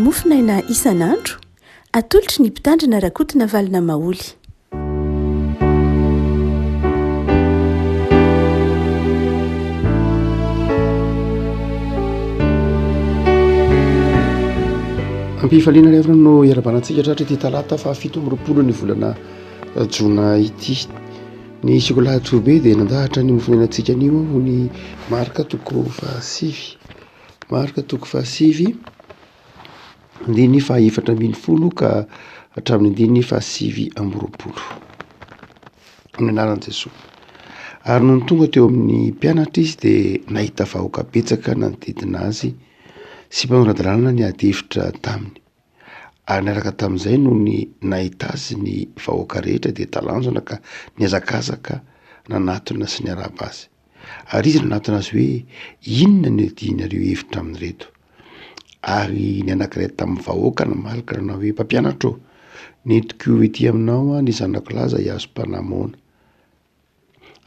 mofinaina isan'andro atolotry ny mpitandrina rakotina valina maoly. ampifaliana rehefa no iarabanantsika tratra ity talata fa 7 ny volana jona ity. Ny sokolahatro be dia nandahatra ny mofinainantsika anio ho ny marika toko fahasivy. Marika toko fahasivy andiny fa 410 ka hatramin'ny andiny fa 520 amin'ny anaran'i Jesosy. Ary noho ny tonga teo amin'ny mpianatra izy dia nahita vahoaka betsaka nanodidina azy sy mpanoradalàna ny ady hevitra taminy. Ary niaraka tamin'izay no ny nahita azy ny vahoaka rehetra dia talanjona ka niazakazaka nanatona sy niaraba azy. Ary izy nanatona azy hoe inona ny adinareo hevitra amin'ireto. Ary ny anankiray tamin'ny vahoaka namalaka nanao hoe mpampianatra ô, nentiko ety aminao ny zanako laza hiazo mpanamoana.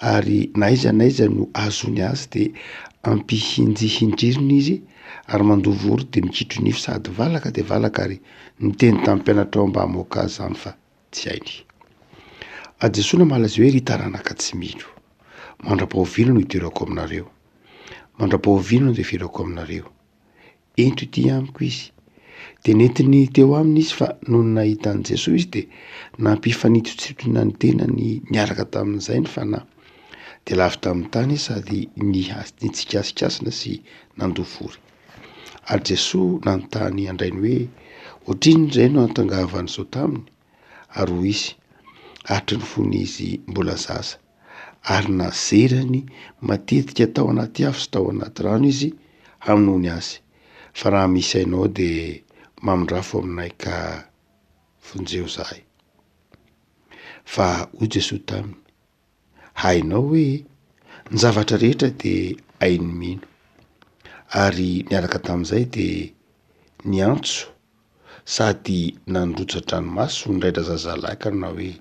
Ary naiza no azony azy dia ampihinjihindririny izy ary mandovory dia mikitro nify sady valaka dia valaka ary niteny tamin'ny mpianatra ao mba hamoaka azy zany fa tsy hainy. Jesosy namaly azy hoe ry taranaka tsy mino, mandra-pahovilona no iterako aminareo, mandra-pahovilona no referako aminareo. Ento ity amiko izy. Dia nentiny teo aminy izy fa noho ny nahitan'i Jesosy izy dia nampifanitositona ny tenany niaraka tamin'izay ny fanahy. Dia lavy tamin'ny tany sady nitsikasikaina sy nandovory. Ary Jesosy nanontany andrainy hoe ohatrino indray no antangavany izao taminy. Ary hoy izy atry ny fony izy mbola zaza ary nazerany matetika tao anaty afo sy tao anaty rano izy hamonoany azy. Fa raha misy ainao dia mamondrafo aminay ka vonjeo zahay. Fa hoy Jesosy taminy, hainao hoe ny zavatra rehetra dia hainy mino. Ary niaraka tamin'izay dia niantso sady nandrotsa-dranomaso niraidra zazalahy ka nanao hoe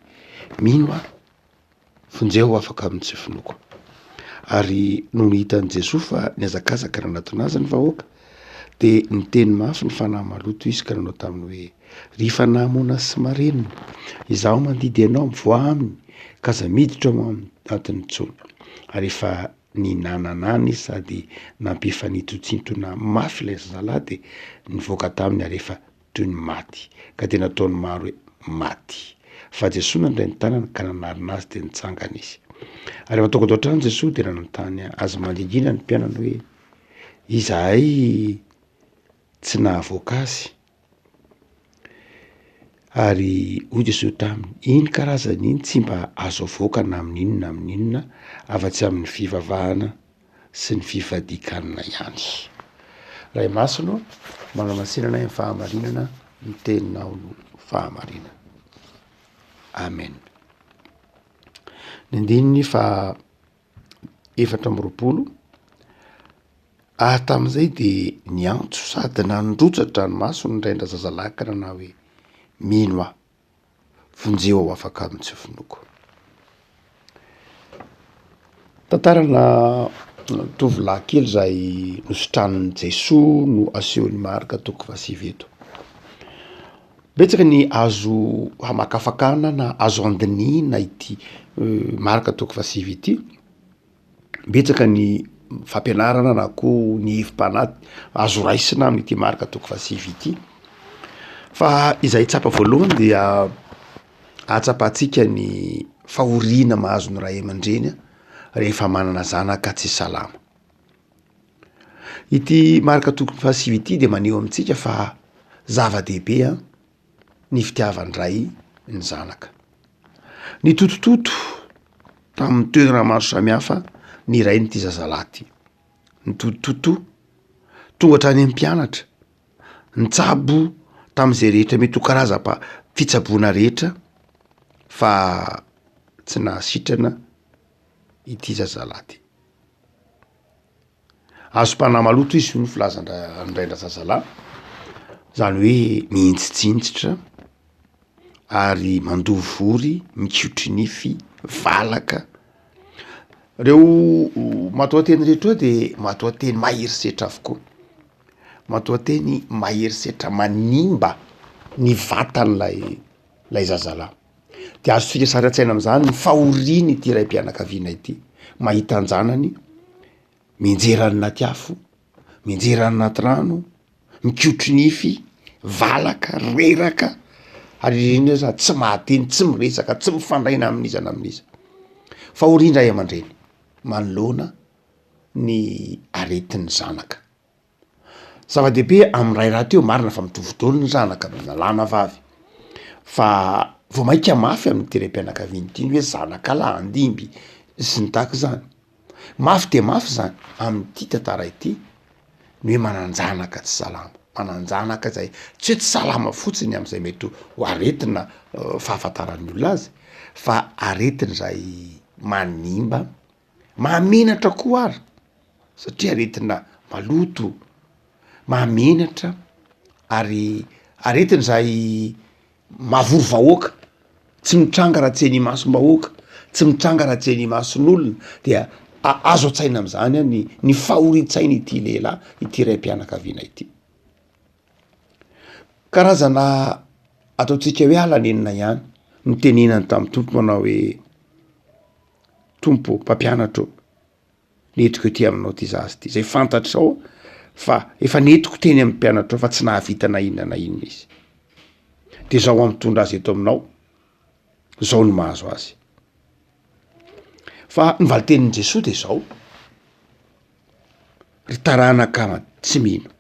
mino aho, vonjeo afaka amin'ny tsy finoko. Ary no nihitan'i Jesosy fa niazakazaka nanatona azy ny vahoaka dia niteny mafy ny fanahy maloto izy ka nanao taminy hoe ry fanahy mona sy marenina, izaho mandidy ianao mivoa aminy ka aza miditra ao anatin'ny tsony. Ary efa ninananany sady nampifanitotsintona mafy ilay zazalahy dia nivoaka taminy ary efa toy ny maty ka dia nataony maro hoe maty. Fa Jesosy nandray ny tanany ka nanarina azy dia nitsangana izy. Ary efa tonga tao an-trano Jesosy dia nanontany azy mandindina ny mpianany hoe izahay tsy nahavoaka azy. Ary hoy Jesosy taminy, iny karazany iny tsy mba azo avoaka na amin'inona afa-tsy amin'ny fivavahana sy ny fivadikanana ihany. Ray masino, manamasinana ny fahamarinana ny teninao no fahamarinana. Amen. Ny andininy fa 420 ary tamin'izay dia niantso sady nandrotsa-dranomaso niraindra zazalahy ka nanao hoe mino aho, vonjeo ao afaka amin'ny tsy finoko. Tantarana tovolahy kely izay nosotraniny Jesosy no asehony marika toko fahasivy eto. Betsaka ny azo hamakafakana na azo andinihana ity marika toko fahasivy ity. Betsaka ny fampianarana na koa ny hevim-panahy azo raisina amin'ity marika toko fahasivy ity. Fa izay tsapa voalohany dia atsapantsika ny fahoriana mahazo ny ray aman-dreny rehefa manana zanaka tsy salama. Ity marika toko fahasivy ity dia maneho amintsika fa zava-dehibe ny fitiavan'ny ray ny zanaka. Ny totototo tamin'ny toerana maro samihafa ny ray nyity zazalahy ty. Ny totototo tonga hatrany amin'ny mpianatra, ny tsabo tamin'izay rehetra mety ho fitsaboana rehetra fa tsy nahasitrana ity zazalahy ty. Azo mpanahy maloto izy io ny filazan'iraindra zazalahy, zany hoe mihintsitsintsitra ary mandovory, mikotry nify, valaka. Reo matoa teny rehetra dia matoa teny maherisetra avokoa. matoateny maherisetra manimba ny vatan'lay zazalahy de azo fikasara-tsaina am'zany ny fahoriany ity ray mpianakaviana ity mahita anjanany mienjerany naty afo mienjerany naty rano mikootry nify valaka reraka ary iny za tsy mahateny tsy miresaka tsy mifandraina amin'izana amin'iza fa oriandray aman-dreny manoloana ny aretin'ny zanaka zava-dehibe am'ray raha teo marina fa mitovitrolo ny zanaka nalàna vavy fa vo maika mafy amin'ny terem-pianakaviany ity ny hoe zanaka lahy andimby sy ny tahaky zany mafy de mafy zany amin'ity tantara ity ny hoe mananjanaka tsy salama mananjanaka zay tsy hoe tsy salama fotsiny am'izay mety ho aretina fahafantaran'ny olona azy fa aretiny zay manimba mahamenatra koa ary satria aretina maloto mahamenatra ary aretiny zay mahavory vahoaka tsy mitranga raha tsy any masom-bahoaka tsy mitranga raha tsy any mason'olona dia azo a-tsaina am'zany a ny fahorin-tsaina ity lehilahy ity ray mpianakaviana ity karazana ataotsika hoe alanenina ihany ny tenenany tamin'ny tompo manao hoe tompo mpampianatro netiko ety aminao ty zazy ty zay fantatrao fa efa netiko teny amin'ny mpianatra fa tsy nahavita na inona na inona izy de zao am'tondra azy eto aminao zao ny mahazo azy fa ny valitenin'i Jesosy de zao ry taranaka tsy mino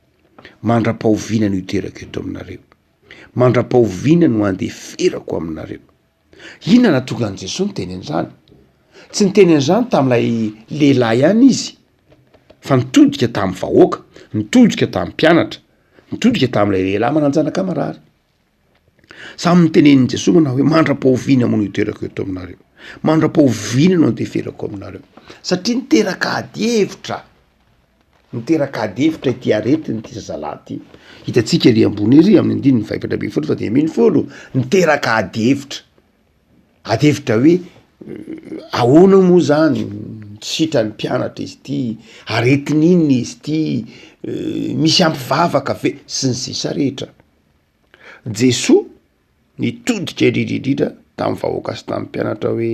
mandra-pahoviana no iterako eto aminareo mandra-pahoviana no andeferako aminareo inona na tonga an' Jesosy ny teny an'izany tsy niteny an'izany tam'ilay lehilahy ihany izy fa nitodika tamin'ny vahoaka nitodika tamin'ny mpianatra nitodika tam'ilay lehilahy mananjanaka marary samy nitenenin' Jesosy manao hoe mandra-pahoviana moa no iterako eto aminareo mandra-pahoviana no andeferako aminareo satria niteraka ady hevitra ity aretiny ty zazalahy ty hitatsika ery ambony ery amin'ny andininy faefatra ambin'ny folo fa de ambin'ny folo niteraka ady hevitra hoe ahoana moa zany sitra ny mpianatra izy ty aretiny inny izy ty misy ampivavaka ve sy ny sisa rehetra Jesosy nitodika indrindrindrindra tamin'ny vahoaka sy tamin'ny mpianatra hoe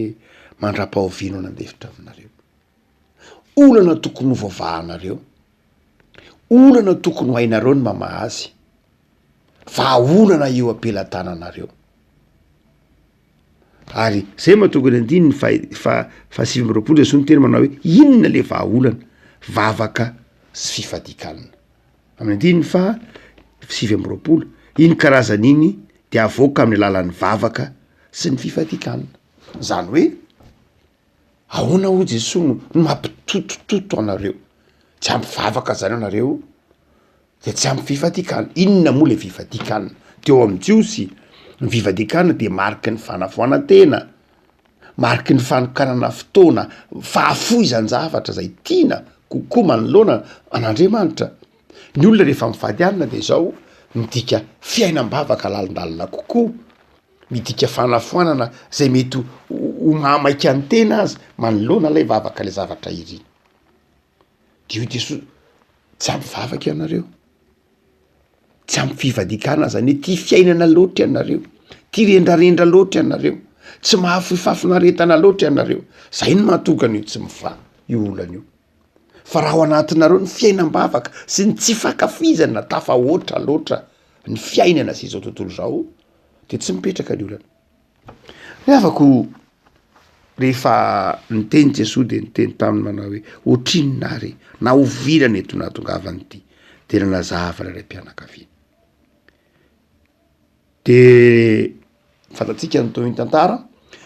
mandra-pahoviana no andefitra aminareo olana tokony ho vavahanareo olana tokony ho hainareo ny mamahazy fa olana eo ampelantananareo ary zay mahatonga ny andininy fa sivy amby roapolo Jesosy ny teny manao hoe inona le vahaolana vavaka sy fifadikanana amin'ny andininy fa sivy amby roapolo iny karazan'iny de avoaka amin'ny alalan'ny vavaka sy ny fifadikanana zany hoe ahoana ho Jesosy no mampitotototo anareo tsy ampy vavaka zany anareo de tsy ampy fifadikana inona moa le fifadikana teo amin'ny Jiosy ny fifadikana de mariky ny fanafoana-tena mariky ny fanokanana fotoana fahafoizany zavatra zay tiana kokoa manoloana an'Andriamanitra ny olona rehefa mivady anina de zao midika fiainam-bavaka lalindalina kokoa midika fanafoanana zay mety ho mahamaika ny tena azy manoloana lay vavaka le zavatra iriny de io Jesosy tsy ampy vavaka ianareo tsy ampy fivadikana zany hoe ty fiainana loatra ianareo ty rendrarendra loatra ianareo tsy mahafifafinaretana loatra ianareo zay no mahatonga an'io tsy miva io olana io fa raha ao anatinareo ny fiainam-bavaka sy ny tsy fakafizana tafahoatra loatra ny fiainana sy izao tontolo zao de tsy mipetraka ny olana rehavako rehefa niteny Jesosy de niteny taminy manao hoe ohatrinonary na ovirana eto nahatongavany ity de nanazava ray mpianakaviana de fantatsika ny toy ny tantara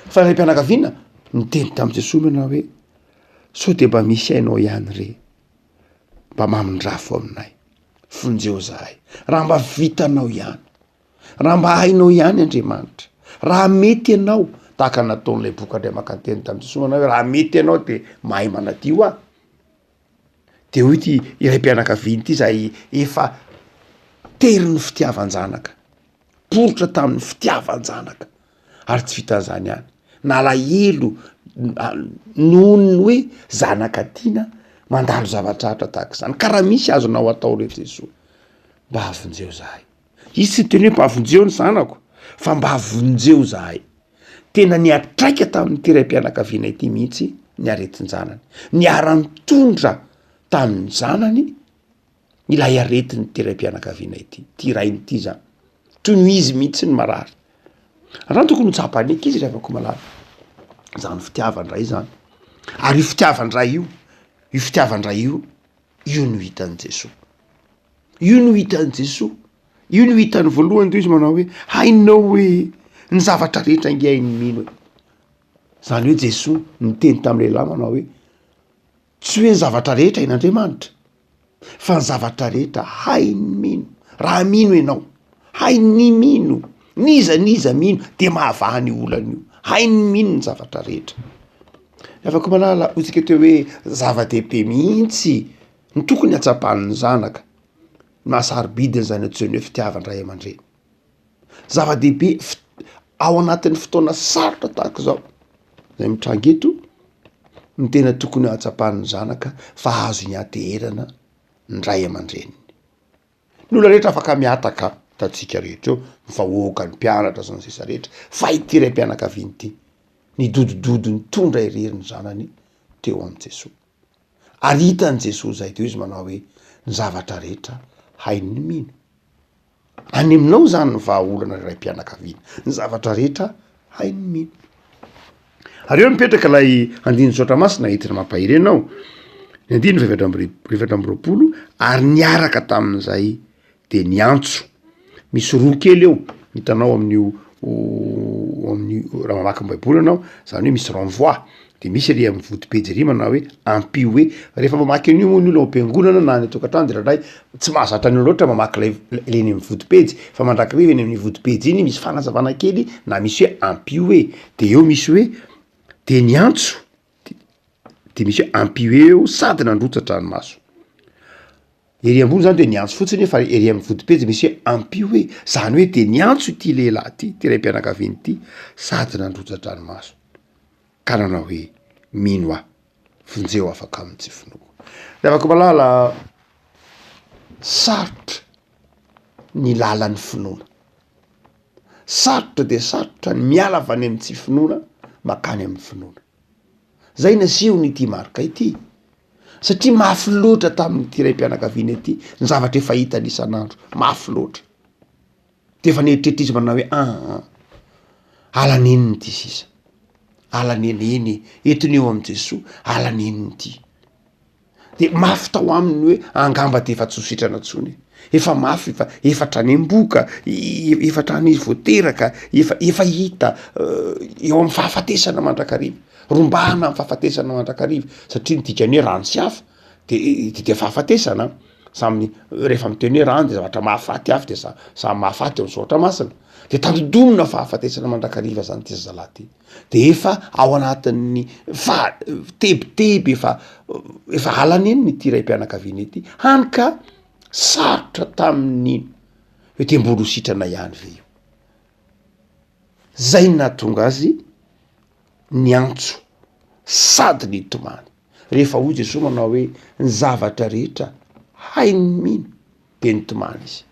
fa ray mpianakaviana niteny tamin'i Jesosy manao hoe sao de mba misy hainao ihany re mba mamindrafo aminay fonjeo zahay raha mba vitanao ihany raha mba hainao ihany Andriamanitra raha mety ianao tahaka nataon'lay boka andray makanteny tamin'i Jesosy manao hoe raha mety ianao de mahay manadio a de hoy ity iray mpianakaviana ity zay efa tery ny fitiavan-janaka porotra tamin'ny fitiavan-janaka ary tsy vitan'zany ihany nalahelo nohon'ny hoe zanaka tiana mandalo zavatrahatra tahaka zany ka raha misy azonao atao reto Jesosy mba havonjeo zahay. Izy tsy teny hoe mba havonjeo ny zanako fa mba havonjeo zahay. Tena niatraika tamin'ny tiram-pianakaviana ity mihitsy ny aretin-janany, niara-nitondra tamin'ny zanany ilay aretin'ny tiram-pianakaviana ity, ty rainy ity zany toy no izy mihitsy ny marary. Raha tokony ho tsapany eky izy rehefa ko malala zany fitiavandray zany. Ary io fitiavandray io fitiavandray io no hitan'i Jesosy. Io no hitan'i Jesosy. Io no hitan'ny voalohany toy izy manao hoe hainao hoe ny zavatra rehetra inge hainy mino hoe. Zany hoe Jesosy niteny tamin'ny lehilahy manao hoe tsy hoe ny zavatra rehetra hain'Andriamanitra fa ny zavatra rehetra hainy mino. Raha mino ianao, hainy mino, niza mino de mahavahany olana io. Hainy mino ny zavatra rehetra. Afaka malala otsika teo hoe zava-dehibe mihitsy ny tokony hatsapahan'ny zanaka mahasarobidiny zany antsoiny hoe fitiavandray aman-dreny. Zava-dehibe ao anatin'ny fotoana sarotra tahaka zao zay mitranga eto ny tena tokony hatsapahan'ny zanaka fa azo ny aterana ny ray aman-dreny. Ny olona rehetra afaka miataka tatsika rehetra eo mivahoaka ny mpianatra zany sisa rehetra fa ity raim-pianakaviana ity nidodododo nitondra irery ny zanany teo am' Jesosy. Ary hitan'i Jesosy zay teo izy manao hoe ny zavatra rehetra hainy mino. Any aminao zany ny vahaolana ray-pianakaviana, ny zavatra rehetra hainy mino. Ary eo mipetraka lay andiny sotra masina entina mampahirenao ny andiny rivatra amby roapolo ary niaraka tamin'izay de niantso. Misy roa kely eo hitanao amin'io raha mamaky ny baiboly anao zany hoe misy renvoi de misy ry amin'ny vodipejy ry manao hoe ampioe. Rehefa mamaky an'io moa ny olona am-piangonana na any atokantrano de raharay tsy mahazatra ny loatra mamaky leny amin'ny vodipejy fa mandrakariva eny amin'ny vodipejy iny misy fanazavana kely na misy hoe ampioe. De eo misy hoe de niantso de misy hoe ampioe eo sady nandrotsatra ranomaso. Ery ambony zany de niantso fotsiny fa ery amin'ny vodipejy misy hoe ampioe, zany hoe de niantso ity lehilahy ty, ty raim-pianakaviana ity sady nandrotsatra ranomaso. Ka nanao hoe mino aho, vonjeo afaka amin'ny tsy finoko. De afaka malala sarotra ny lalan'ny finoana. Sarotra de sarotra ny miala avy any amin'ny tsy finoana makany amin'ny finoana. Zay naseho n'ity marika ity. Satria mafy loatra tamin'ity raim-pianakaviana ity ny zavatra efa hitany isan'andro, mafy loatra. De efa nieritreritra izy manao hoe alaneniny ty sisa. Alaneneny entiny eo am' Jesosy, alaneniny ty. De mafy tao aminy hoe angamba de efa tsy ho sitrana tsony. Efa mafy efa trany am-boka, efa trany voateraka, efa hita eo amin'ny fahafatesana mandrakariva. Rombahana amin'ny fahafatesana mandrakariva satria ny dikany hoe rano sy hafa de fahafatesana. Samy rehefa miteny hoe rano de zavatra mahafaty afy de samy mahafaty eo amin'ny soatra masina. De tandodomina fahafatesana mandrakariva zany ty zazalahy ty. De efa ao anatin'ny tebiteby efa alaneniny ity raim-pianakaviana ity hany ka sarotra tamin'ino hoe te mbola ho sitrana ihany ve io. Zay nahatonga azy niantso sady nitomany. Rehefa hoy Jesosy manao hoe ny zavatra rehetra hainy mino de nitomany izy.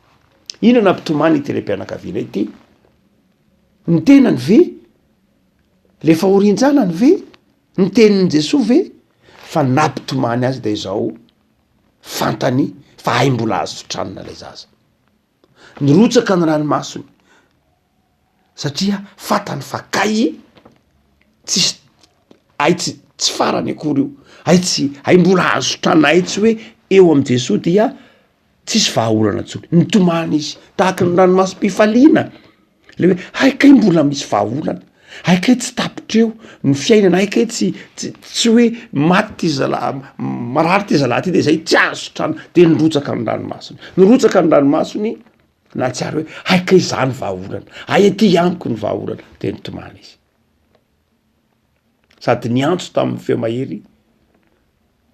Ino nampitomany ity raim-pianakaviana ity? Ny tenany ve? Le fahorinjanany ve? Ny tenin'i Jesosy ve? Fa nampitomany azy de izao fantany fa hay mbola azo sotranina lay zaza. Nirotsaka ny ranomasony satria fantany fa kay tsy farany akory io. Hay mbola azo sotranina, hay tsy hoe eo am' Jesosy dia tsisy vahaolana tsony. Nitomany izy tahaka ny ranomasom-pifaliana le hoe haikay mbola misy vahaolana, haikay tsy tapitreo ny fiainana, haikay tsy hoe maty ty zalahy, marary ty zalahy ty de zay tsy azo sotrana de nirotsaka ny ranomasony. Nirotsaka ny ranomasony na tsy ary hoe haikay zany vahaolana, ay aty amiko ny vahaolana de nitomany izy. Sady niantso tamin'ny feo mahery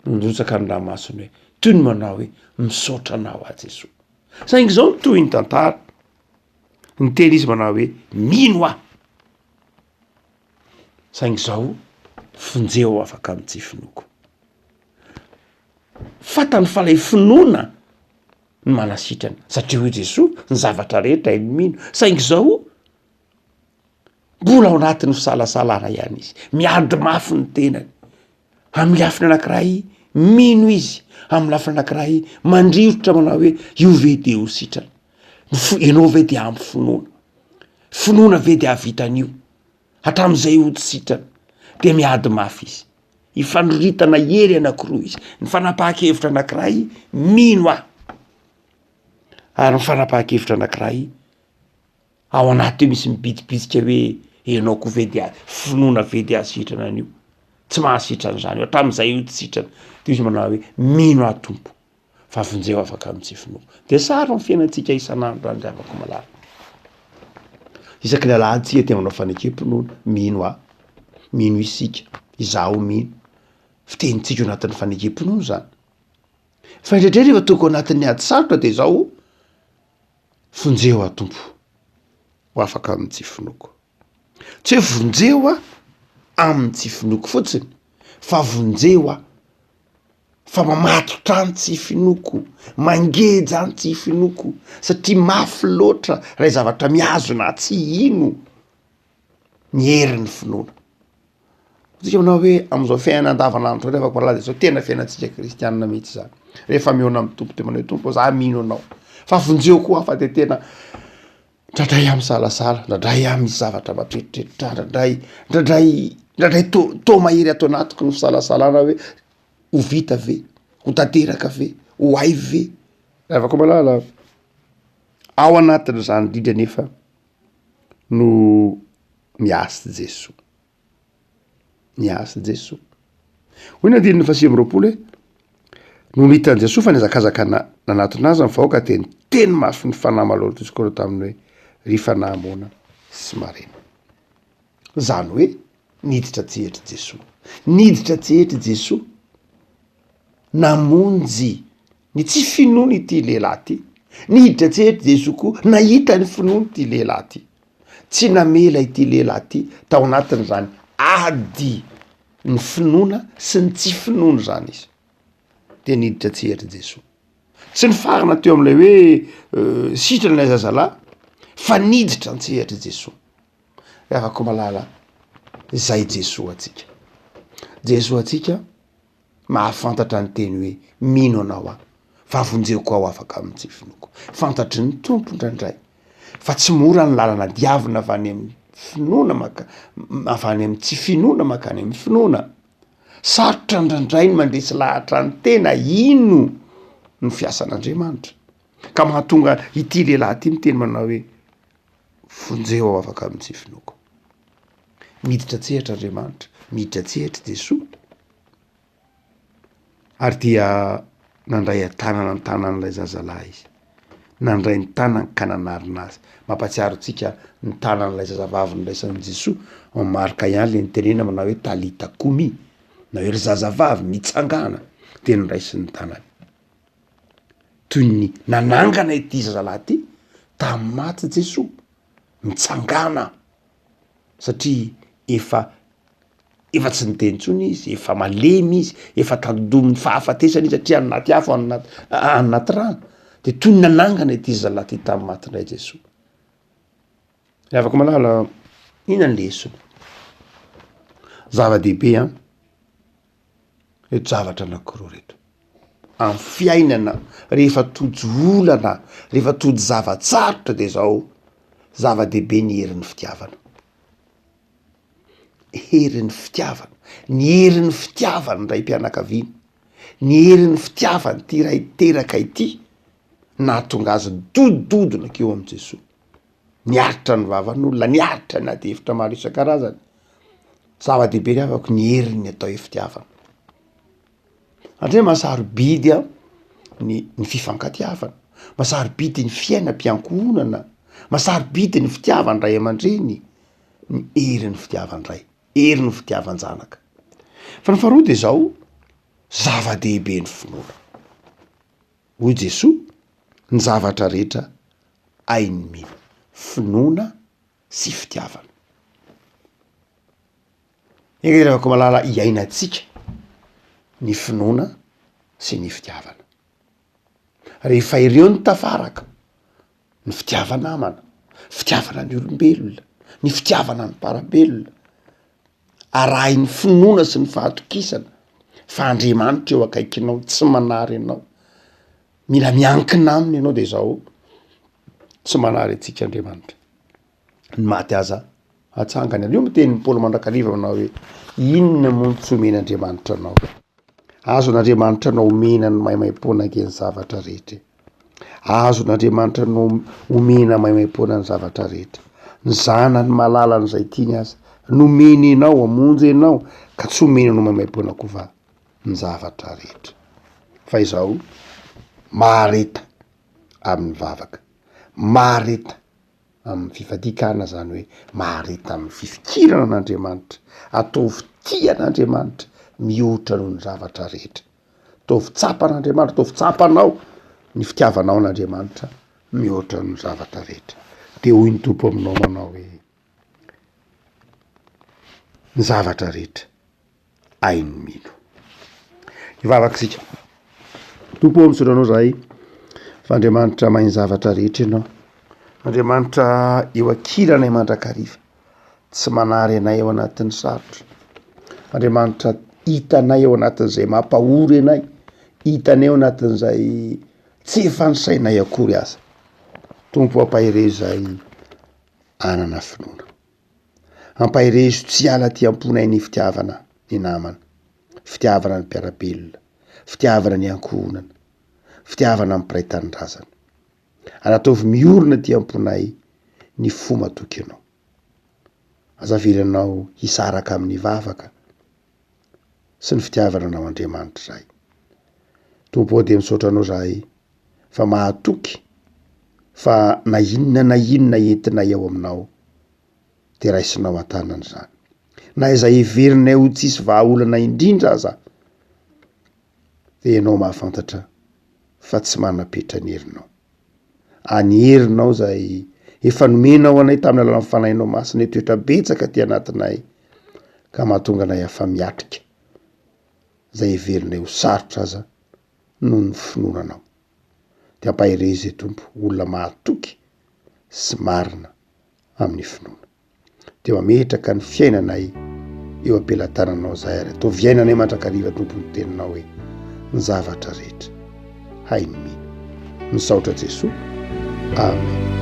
nirotsaka ny ranomasony hoe toy ny manao hoe misaotra anao a Jesosy. Saingy zao ny toy ny tantara ny teny izy manao hoe mino aho. Saingy zao fonjeo afaka amin'ny tsy finoko. Fatany fa lay finoana ny manasitrana satria hoe Jesosy ny zavatra rehetra hainy mino saingy zao mbola ao anatin'ny fisalasalana ihany izy miady mafy ny tenany amin'ny lafiny anankiray mino izy amin'ny lafiny anankiray mandrivotra manao hoe io ve de ho sitrana ianao ve de ampy finoana ve de avitan'io hatramin'izay ho sitrana de miady mafy izy ifanoritana hery anankiroa izy ny fanapahan-kevitra anankiray mino ary ny fanapahan-kevitra anankiray ao anaty eo misy mibidibidika hoe ianao ko ve de finoana ve de asitrana an'io tsy mahasitrana zany io hatramin'izay io tsy sitrana de izy manao hoe mino ahy tompo fa vonjeo afaka amin'ny finoana de sara ny fiainantsika isan'andro rany zavako malala isaky ny alahaditsika te manao fanekem-pinoana mino isika izaho mino fitenitsika eo anatin'ny fanekem-pinoana zany fa indrindray rehefa toko anatin'ny ady sarotra de zao vonjeo ahy tompo ho afaka amin'ny tsifinoko tsy hoe vonjeo amin'ny tsifinoko fotsiny fa vonjeo fa mamatotra any tsifinoko mangeja any tsifinoko satria mafy loatra ray zavatra miazona tsy ino ny herin'ny finoana tsika manao hoe am'izao fiainana andavanandro rehefa koalaza zao tena fiainantsika kristianina mihitsy zany rehefa miona amin'ny tompo de manao hoe tompo za mino anao fa vonjeo koa afa de tena ndradray amin'ny salasala ndradray amin'ny zavatra mampiritritritra ndradray to mahery ato anatiko ny fisalasalana hoe ho vita ve ho tanteraka ve ho ay ve avako malala ao anatin' zany indrindra nefa no miasy Jesosy hoy ny andininy fa 8 no nitan'i Jesosy fa niazakazaka nanatona azy ny vahoaka de ny teny mafy ny fanahy malôha toy izy taminy hoe ry fanahy-mona sy marena zany hoe niditra tsehetry Jesosy namonjy ny tsy finoana ity lehilahy ty niditra tsehetry Jesosy koa nahita ny finoana ity lehilahy ty tsy namela ity lehilahy ty tao anatin'zany ady ny finoana sy ny tsy finoana zany izy de niditra tsehetry Jesosy tsy ny farana teo am'lay hoe sitrana ilay zazalahy fa niditra an-tsehatra Jesosy afako malala zay Jesosy atsika mahafantatra ny teny hoe mino anao fa vonjeko ao afaka amin'ny tsifinoko fantatry ny tompo indraindray fa tsy mora ny lalana diavina avy any amin'ny finoana avy amin'ny tsy finoana makany amin'ny finoana sarotra indraindray ny mandresy lahatra ny tena ino ny fiasan'Andriamanitra ka mahatonga ity lehilahy ty miteny manao hoe vonjeo ao afaka amin'ny tsifinoko miditra tsehatra Andriamanitra miditra tsehatra Jesosy ary dia nandray tanana ny tanan'ilay zazalahy izy nandray ny tanany ka nanarina azy mampatsiaro tsika ny tanan'ilay zazavavy niraisan'i Jesosy ao Marka ihany le nitenena manao hoe talita kumi na hoe ry zazavavy mitsangana de niraisy ny tanany toy ny nanangana ity zazalahy ty tamy maty Jesosy mitsangana satria efa tsy niteny tsony izy efa malemy izy efa tandomin'ny fahafatesana izy satria anaty afo anaty rano de toy ny nanangana ity zazalahy ty tamy maty indray Jesosy afaka malala ina ny lesona zava-dehibe reto zavatra anankiroa reto amin'ny fiainana rehefa tojo olana rehefa tojo zavatsarotra de zao zava-dehibe ny herin'ny fitiavana ny herin'ny fitiavana ray mpianakaviana ny herin'ny fitiavany ty ray teraka ity nahatonga azy dododona keo am' Jesosy niaritra ny vavan'olona niaritra ny ady hevitra maro isan-karazany zava-dehibe ry avako ny herin'ny atao hoe fitiavana andray masarobidy ny fifankatiavana masarobidy ny fiainam-piankonana masarobidy ny fitiavany ray aman-dreny ny herin'ny fitiavany ray herin'ny fitiavan-janaka fa ny faharoa de zao zava-dehibe ny finoana hoy Jesosy ny zavatra rehetra ainy mino finoana sy fitiavana eravako malala iainatsika ny finoana sy ny fitiavana rehefa ireo ny tafaraka ny fitiavanamana, fitiavana ny olombelona, ny fitiavana ny mparabelona, arahy ny finoana sy ny fahatokisana fa Andriamanitra eo akaikinao tsy manary anao, mila miankina aminy ianao de zao tsy manary antsika Andriamanitra. Ny maty aza atsangany io miteny Paoly Mandrakariva manao hoe inona moa tsy omen'Andriamanitra anao, azo n'Andriamanitra anao omena ny maimaim-poana ange ny zavatra rehetra, azo n'Andriamanitra no omena maimaim-poana ny zavatra rehetra, ny zanany malala n'izay tiany aza nomeny anao amonjy anao ka tsy omena no maimaim-poana kova ny zavatra rehetra. Fa izao mareta amin'ny vavaka, mareta amin'ny fifadikana, zany hoe mareta amin'ny fifikirana an'Andriamanitra, ataovy tia an'Andriamanitra mihoatra noho ny zavatra rehetra, ataovy tsapa an'Andriamanitra, ataovy tsapanao ny fitiavanao an'Andriamanitra mihoatra noho ny zavatra rehetra. De hoy ny tompo aminao manao hoe ny zavatra rehetra ainy mino. Ivavaka sika tompo misaotra anao zahay fa Andriamanitra mahay ny zavatra rehetra ianao, Andriamanitra eo akilana mandrakariva, tsy manary anay eo anatin'ny sarotra, Andriamanitra hitanay eo anatin'izay mampahory anay, hitanay eo anatin'izay tsy efansainay akory aza. Tompo ampahirezo zahay anana finoana, ampahirezo tsy ala ty amponay ny fitiavana ny namana, fitiavana ny mpiarabelona, fitiavana ny ankohonana, fitiavana ny mpiray tanindrazana, anataovy miorina ty amponay ny fo matoky anao, azavilanao hisaraka amin'ny vavaka sy ny fitiavana anao Andriamanitra zay. Tompo de misaotra anao zahay fa mahatoky fa na inona entinay ao aminao de raisinao an-tanan'izany, na izay heverinay ho tsisy vahaolana indrindra aza de ianao mahafantatra fa tsy manapetra ny herinao, any herinao zay efa nomenao anay tamin'ny alalan'ny fanahinao masina toetra betsaka ty anatinay ka mahatonga anay afa miatrika zay heverinay ho sarotra aza noho ny finoananao. De ampahirezy Tompo olona mahatoky sy marina amin'ny finoana, de mametraka ny fiainanay eo ampelantananao zay ary atao viainanay mandrakariva Tompo ny teninao hoe ny zavatra rehetra hainy mino, ny saotra Jesoa, amen.